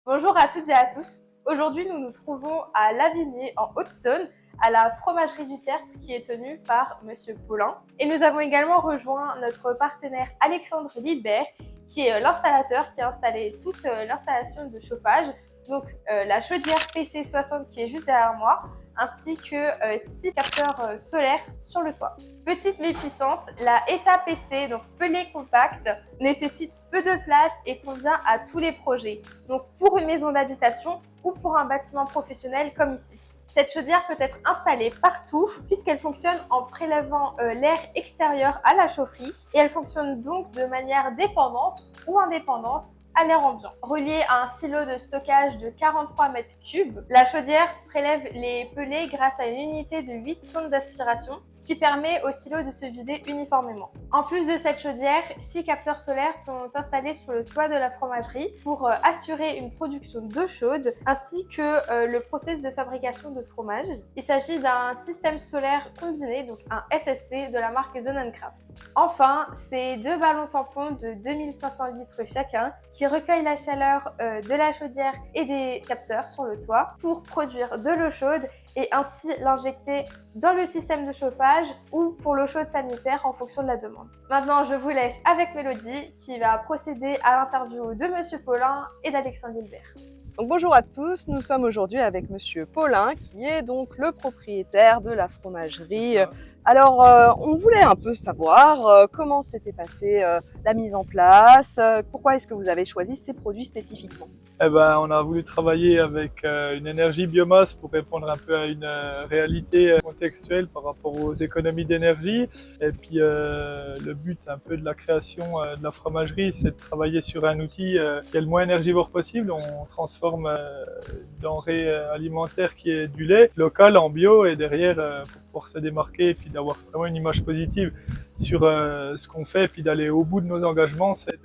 Bonjour à toutes et à tous. Aujourd'hui, nous nous trouvons à Lavigné, en Haute-Saône, à la fromagerie du Tertre qui est tenue par Monsieur Paulin. Et nous avons également rejoint notre partenaire Alexandre Lilbert, qui est l'installateur, qui a installé toute l'installation de chauffage, donc la chaudière PC60 qui est juste derrière moi, ainsi que 6 capteurs solaires sur le toit. Petite mais puissante, la ETA PC, donc pelée compacte, nécessite peu de place et convient à tous les projets, donc pour une maison d'habitation ou pour un bâtiment professionnel comme ici. Cette chaudière peut être installée partout puisqu'elle fonctionne en prélevant l'air extérieur à la chaufferie et elle fonctionne donc de manière dépendante ou indépendante à l'air ambiant. Reliée à un silo de stockage de 43 mètres cubes, la chaudière prélève les pelés grâce à une unité de 8 sondes d'aspiration, ce qui permet au silo de se vider uniformément. En plus de cette chaudière, 6 capteurs solaires sont installés sur le toit de la fromagerie pour assurer une production d'eau chaude ainsi que le process de fabrication de fromage. Il s'agit d'un système solaire combiné, donc un SSC de la marque Zonnencraft. Enfin, ces deux ballons tampons de 2500 litres chacun qui recueillent la chaleur de la chaudière et des capteurs sur le toit pour produire de l'eau chaude et ainsi l'injecter dans le système de chauffage ou pour l'eau chaude sanitaire en fonction de la demande. Maintenant, je vous laisse avec Mélodie qui va procéder à l'interview de Monsieur Paulin et d'Alexandre Gilbert. Donc bonjour à tous, nous sommes aujourd'hui avec Monsieur Paulin qui est donc le propriétaire de la fromagerie. Alors on voulait un peu savoir comment s'était passée la mise en place, pourquoi est-ce que vous avez choisi ces produits spécifiquement? Eh ben, on a voulu travailler avec une énergie biomasse pour répondre un peu à une réalité contextuelle par rapport aux économies d'énergie. Et puis le but un peu de la création de la fromagerie, c'est de travailler sur un outil qui est le moins énergivore possible. On transforme une denrée alimentaire qui est du lait local en bio et derrière pour pouvoir se démarquer et puis d'avoir vraiment une image positive sur ce qu'on fait et puis d'aller au bout de nos engagements, c'est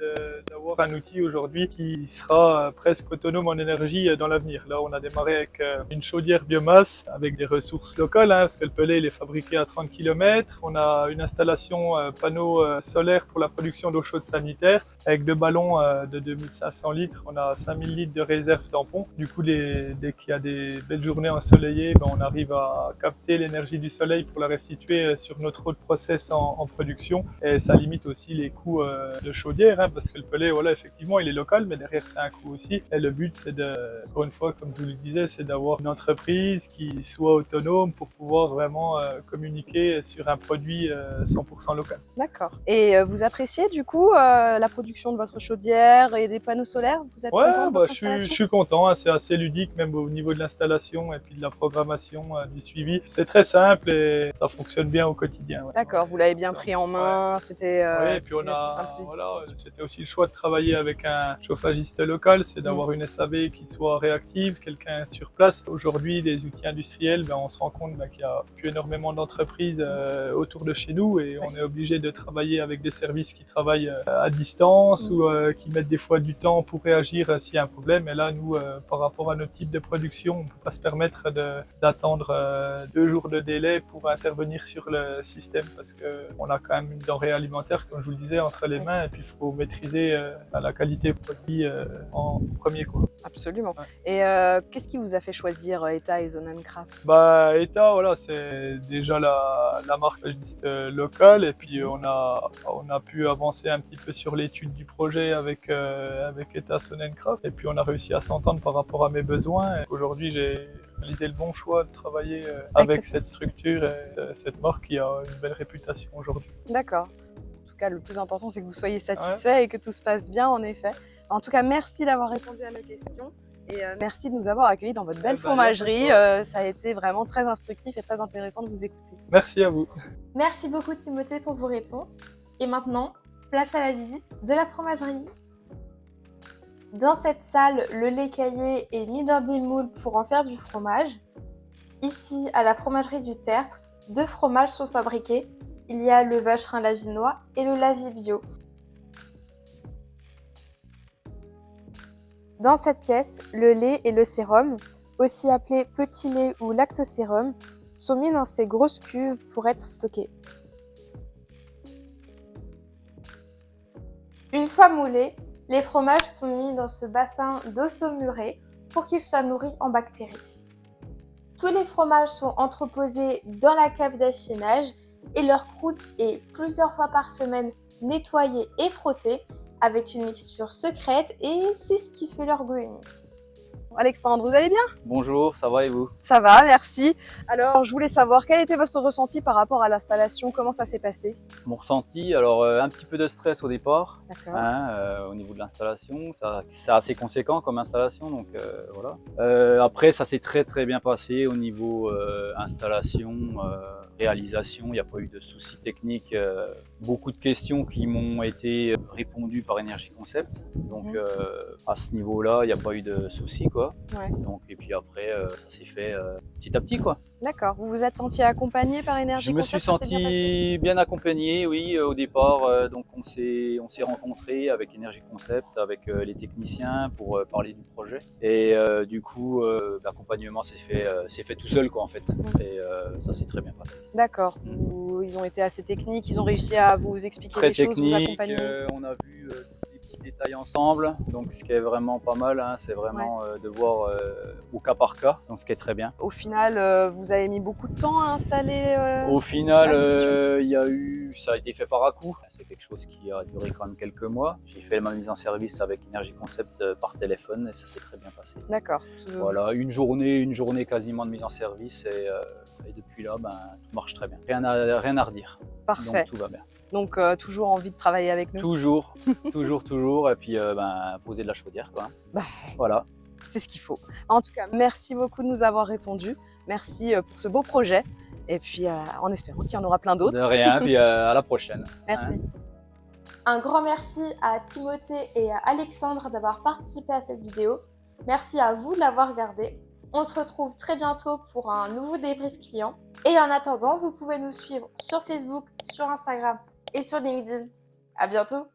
d'avoir un outil aujourd'hui qui sera presque autonome en énergie dans l'avenir. Là, on a démarré avec une chaudière biomasse avec des ressources locales, parce que le pellet il est fabriqué à 30 km. On a une installation panneau solaire pour la production d'eau chaude sanitaire avec deux ballons de 2500 litres. On a 5000 litres de réserve tampon. Du coup, dès qu'il y a des belles journées ensoleillées, on arrive à capter l'énergie du soleil pour la restituer sur notre eau de process en production. Et ça limite aussi les coûts de chaudière, parce que le pellet, voilà, effectivement, il est local, mais derrière, c'est un coût aussi. Et le but, c'est encore une fois, comme je vous le disais, c'est d'avoir une entreprise qui soit autonome pour pouvoir vraiment communiquer sur un produit 100% local. D'accord. Et vous appréciez du coup la production de votre chaudière et des panneaux solaires? Vous êtes content Ouais, de votre je installation? suis content, c'est assez ludique même au niveau de l'installation et puis de la programmation, du suivi. C'est très simple et ça fonctionne bien au quotidien. Ouais. D'accord, vous l'avez bien pris en main, Ouais. c'était Oui, et puis on assez simple a, voilà, d'utilisation. c'était aussi le choix de travailler avec un chauffagiste local, c'est d'avoir une SAV qui soit réactive, quelqu'un sur place. Aujourd'hui, les outils industriels, on se rend compte qu'il y a plus énormément d'entreprises autour de chez nous et on est obligé de travailler avec des services qui travaillent à distance ou qui mettent des fois du temps pour réagir s'il y a un problème. Et là, nous, par rapport à notre type de production, on ne peut pas se permettre d'attendre 2 jours de délai pour intervenir sur le système parce qu'on a quand même une denrée alimentaire, comme je vous le disais, entre les mains et puis il faut maîtriser la qualité produit en premier quoi. Absolument. Ouais. Et qu'est-ce qui vous a fait choisir ETA et Zonnencraft? ETA, voilà, c'est déjà la marque logiste locale et puis on a pu avancer un petit peu sur l'étude du projet avec ETA Zonnencraft et puis on a réussi à s'entendre par rapport à mes besoins. Et aujourd'hui, j'ai réalisé le bon choix de travailler avec cette structure et cette marque qui a une belle réputation aujourd'hui. D'accord. En tout cas, le plus important, c'est que vous soyez Ouais. satisfait et que tout se passe bien, en effet. En tout cas, merci d'avoir répondu à nos questions et merci de nous avoir accueillis dans votre belle Eh ben, y a pas de fromagerie. quoi. Ça a été vraiment très instructif et très intéressant de vous écouter. Merci à vous. Merci beaucoup Timothée pour vos réponses. Et maintenant, place à la visite de la fromagerie. Dans cette salle, le lait caillé est mis dans des moules pour en faire du fromage. Ici, à la fromagerie du Tertre, 2 fromages sont fabriqués. Il y a le vacherin lavinois et le lavis bio. Dans cette pièce, le lait et le sérum, aussi appelés petit lait ou lactosérum, sont mis dans ces grosses cuves pour être stockés. Une fois moulés, Les fromages sont mis dans ce bassin d'eau saumurée pour qu'ils soient nourris en bactéries. Tous les fromages sont entreposés dans la cave d'affinage et leur croûte est plusieurs fois par semaine nettoyée et frottée avec une mixture secrète et c'est ce qui fait leur goût unique. Alexandre, vous allez bien? Bonjour, ça va et vous? Ça va, merci. Alors, je voulais savoir, quel était votre ressenti par rapport à l'installation? Comment ça s'est passé? Mon ressenti, alors un petit peu de stress au départ, D'accord. au niveau de l'installation, c'est assez conséquent comme installation, donc voilà. Après, ça s'est très bien passé au niveau installation, réalisation, il n'y a pas eu de soucis techniques. Beaucoup de questions qui m'ont été répondues par Energy Concept, donc à ce niveau-là, il n'y a pas eu de soucis, quoi. Ouais. Donc, et puis après, ça s'est fait petit à petit, quoi. D'accord. Vous vous êtes senti accompagné par Energy Je me suis Concept, ça s'est bien passé? senti bien accompagné, oui, au départ. Donc on s'est rencontrés avec Energy Concept, avec les techniciens pour parler du projet. Et du coup, l'accompagnement s'est fait tout seul, quoi, en fait. Et ça s'est très bien passé. D'accord. Ils ont été assez techniques, ils ont réussi à vous expliquer Très les choses, vous technique, accompagner. on a vu les petits détails ensemble, donc ce qui est vraiment pas mal, hein, c'est vraiment de voir au cas par cas, donc ce qui est très bien. Au final, vous avez mis beaucoup de temps à installer Au final, la structure. ça a été fait par à-coup. C'est quelque chose qui a duré quand même quelques mois. J'ai fait ma mise en service avec Energy Concept par téléphone et ça s'est très bien passé. D'accord. Voilà, une journée quasiment de mise en service et depuis là, tout marche très bien. Rien à redire. Parfait. Donc tout va bien. Donc toujours envie de travailler avec nous? Toujours, toujours. Et puis poser de la chaudière, quoi. Bah, Voilà. c'est ce qu'il faut. En tout cas, merci beaucoup de nous avoir répondu. Merci pour ce beau projet. Et puis, en espérant qu'il y en aura plein d'autres. De rien, puis à la prochaine. Merci. Un grand merci à Timothée et à Alexandre d'avoir participé à cette vidéo. Merci à vous de l'avoir regardée. On se retrouve très bientôt pour un nouveau débrief client. Et en attendant, vous pouvez nous suivre sur Facebook, sur Instagram et sur LinkedIn. À bientôt!